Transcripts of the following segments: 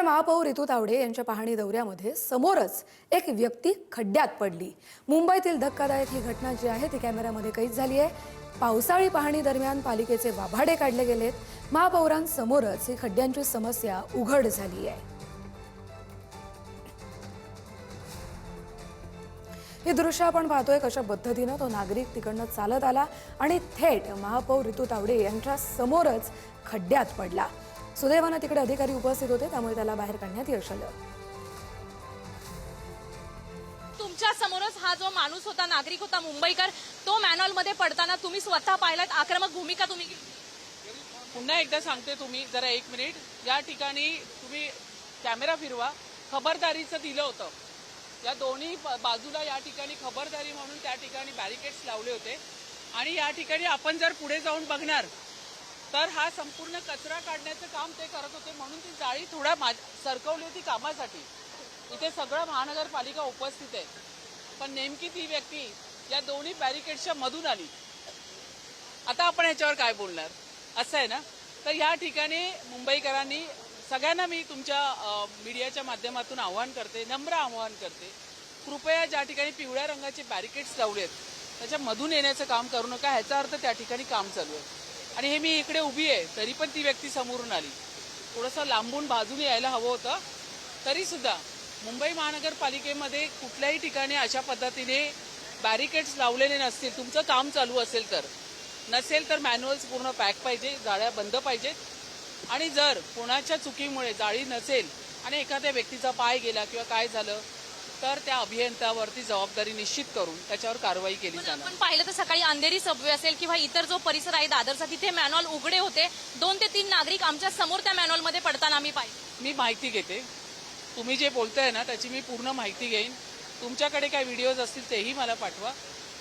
तर महापौर रितू तावडे यांच्या पाहणी दौऱ्यामध्ये समोरच एक व्यक्ती खड्ड्यात पडली। मुंबईतील धक्कादायक ही घटना जी आहे ती कॅमेऱ्यामध्ये कैद झाली आहे। पावसाळी पाहणी दरम्यान पालिकेचे वाभाडे काढले गेलेत। महापौरांसमोरच ही खड्ड्यांची समस्या उघड झाली आहे। हे दृश्य आपण पाहतोय कशा पद्धतीने तो नागरिक तिकडनं चालत आला आणि थेट महापौर रितू तावडे यांच्या समोरच खड्ड्यात पडला। सुदैवाने तिकडे अधिकारी उपस्थित होते, त्यामुळे त्याला बाहेर काढण्यात यश आलं। तुमच्या समोरच हा जो माणूस होता, नागरिक होता, मुंबईकर, तो मॅन्युअल मध्ये पडताना तुम्ही स्वतः पाहिलात, आक्रमक भूमिका तुम्ही पुन्हा एकदा सांगते, तुम्ही जरा एक मिनिट या ठिकाणी तुम्ही कॅमेरा फिरवा। खबरदारीचं दिलं होतं, या दोन्ही बाजूला या ठिकाणी खबरदारी म्हणून त्या ठिकाणी बॅरिकेड्स लावले होते आणि या ठिकाणी आपण जर पुढे जाऊन बघणार तर हा संपूर्ण कचरा काढण्याचं काम ते करत होते, म्हणून ती जाळी थोडा सरकवली होती कामासाठी। इथे सगळं महानगरपालिका उपस्थित आहे, पण नेमकी ती व्यक्ती या दोन्ही बॅरिकेड्सच्या मधून आली। आता आपण याच्यावर काय बोलणार, असं आहे ना। तर या ठिकाणी मुंबईकरांनी सगळ्यांना मी तुमच्या मीडियाच्या माध्यमातून आवाहन करते, नम्र आवाहन करते, कृपया ज्या ठिकाणी पिवळ्या रंगाचे बॅरिकेड्स लावलेत त्याच्यामधून येण्याचं काम करू नका। ह्याचा अर्थ त्या ठिकाणी काम चालू आहे आणि हे मी इकडे उभी आहे तरी पण ती व्यक्ती समोरून आली। थोडंसं लांबून बाजूने यायला हवं होतं, तरी सुद्धा मुंबई महानगरपालिकेमध्ये कुठल्याही ठिकाणी अशा पद्धतीने बॅरिकेड्स लावलेले नसतील। तुमचं काम चालू असेल तर, नसेल तर मॅन्युअल्स पूर्ण पॅक पाहिजे, जाळ्या बंद पाहिजेत आणि जर कोणाच्या चुकीमुळे जाळी नसेल आणि एखाद्या व्यक्तीचा पाय गेला किंवा काय झालं तर त्या अभियंत्यावरती जबाबदारी निश्चित करून त्याच्यावर कारवाई केली जाणार। आपण पाहिलं तर सकाळी अंधेरी सबवे असेल किंवा इतर जो परिसर आहे दादरचा, तिथे मॅन्युअल उघडे होते। 2 ते 3 नागरिक आमच्या समोर त्या मॅन्युअल मध्ये पडताना आम्ही पाहिलं। मी माहिती घेते, तुम्ही जे बोलताय ना त्याची मी पूर्ण माहिती घेईन। तुमच्याकडे काय व्हिडिओज असतील तेही मला पाठवा,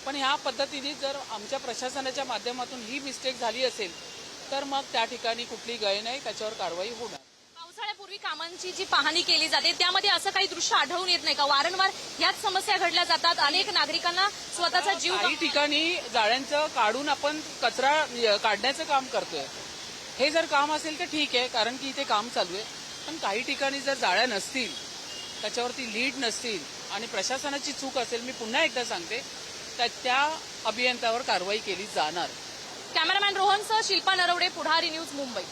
पण ह्या पद्धतीने जर आमच्या प्रशासनाच्या माध्यमातून ही मिस्टेक झाली असेल तर मग त्या ठिकाणी कुठली गय नाही, त्याच्यावर कारवाई होणार। पावसाळ्यापूर्वी कामांची जी पाहणी केली जाते त्यामध्ये असं काही दृश्य आढळून येत नाही का? वारंवार याच समस्या घडल्या जातात, अनेक नागरिकांना स्वतःचा जीव, काही ठिकाणी जाळ्यांचं काढून आपण कचरा काढण्याचं काम करतोय। हे जर काम असेल तर ठीक आहे, कारण की इथे काम चालू आहे, पण काही ठिकाणी जर जाळ्या नसतील, त्याच्यावरती लीड नसतील आणि प्रशासनाची चूक असेल, मी पुन्हा एकदा सांगते, तर त्या अभियंत्यावर कारवाई केली जाणार। कॅमेरामॅन रोहनसह शिल्पा नरवडे, पुढारी न्यूज, मुंबई।